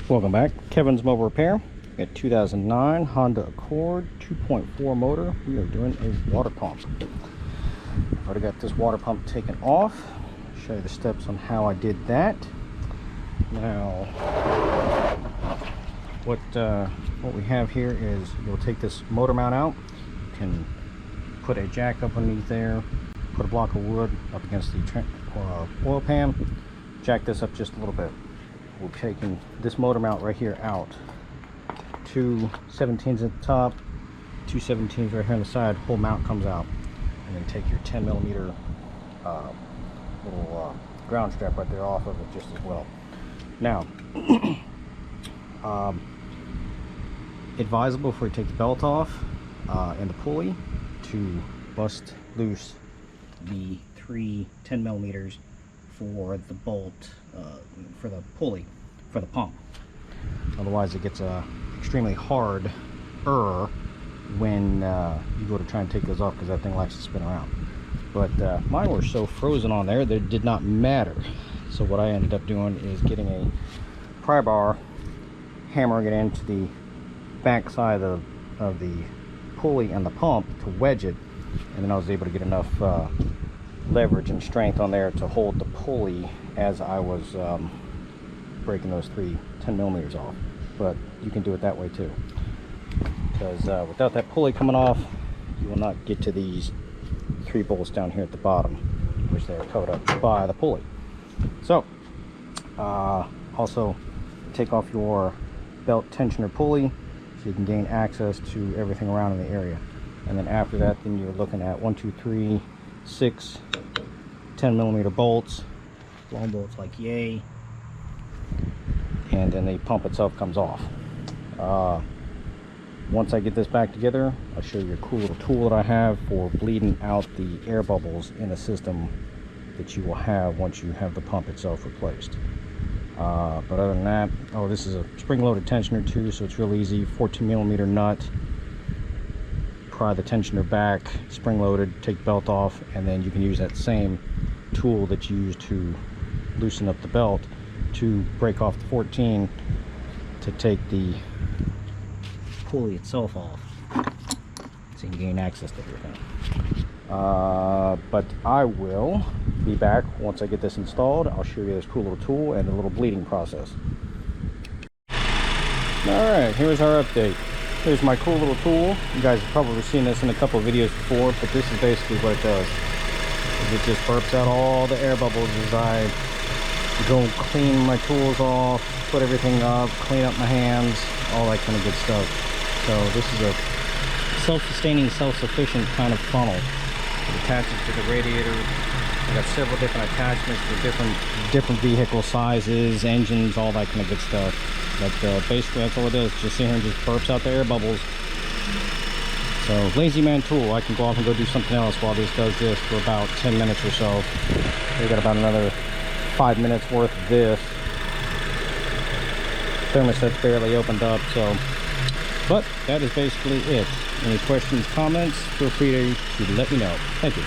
Welcome back. Kevin's Mobile Repair. Got 2009 Honda Accord 2.4 motor. We are doing a water pump. I've already got this water pump taken off. I'll show you the steps on how I did that. Now, what we have here is you'll take this motor mount out. You can put a jack up underneath there, put a block of wood up against the oil pan, jack this up just a little bit. We're taking this motor mount right here out. Two 17s at the top, two 17s right here on the side, whole mount comes out. And then take your 10mm little ground strap right there off of it just as well. Now, advisable before you take the belt off and the pulley to bust loose the three 10mm for the bolt for the pulley for the pump. Otherwise it gets extremely hard when you go to try and take those off, because that thing likes to spin around. But mine were so frozen on there that it did not matter. So what I ended up doing is getting a pry bar, hammering it into the back side of the pulley and the pump to wedge it, and then I was able to get enough leverage and strength on there to hold the pulley as I was breaking those three 10mm off. But you can do it that way too, because without that pulley coming off, you will not get to these three bolts down here at the bottom, which they are covered up by the pulley. So also take off your belt tensioner pulley so you can gain access to everything around in the area. And then after that, then you're looking at 1, 2, 3, 6 10mm bolts, long bolts like yay, and then the pump itself comes off. Once I get this back together, I'll show you a cool little tool that I have for bleeding out the air bubbles in the system that you will have once you have the pump itself replaced. But other than that, this is a spring-loaded tensioner too, so it's real easy. 14mm nut, pry the tensioner back, spring-loaded, take the belt off, and then you can use that same tool that you use to loosen up the belt to break off the 14 to take the pulley itself off, so you can gain access to everything. But I will be back once I get this installed. I'll show you this cool little tool and the little bleeding process. Alright, here's our update. Here's my cool little tool. You guys have probably seen this in a couple of videos before, but this is basically what it does. It just burps out all the air bubbles as I go clean my tools off, put everything up, clean up my hands, all that kind of good stuff. So this is a self-sustaining, self-sufficient kind of funnel. It attaches to the radiator. I've got several different attachments for different vehicle sizes, engines, all that kind of good stuff. But basically that's all it does. Just sit here and just burps out the air bubbles. So lazy man tool. I can go off and go do something else while this does this for about 10 minutes or so. We got about another 5 minutes worth of this. Thermostat's barely opened up, so. But that is basically it. Any questions, comments, feel free to let me know. Thank you.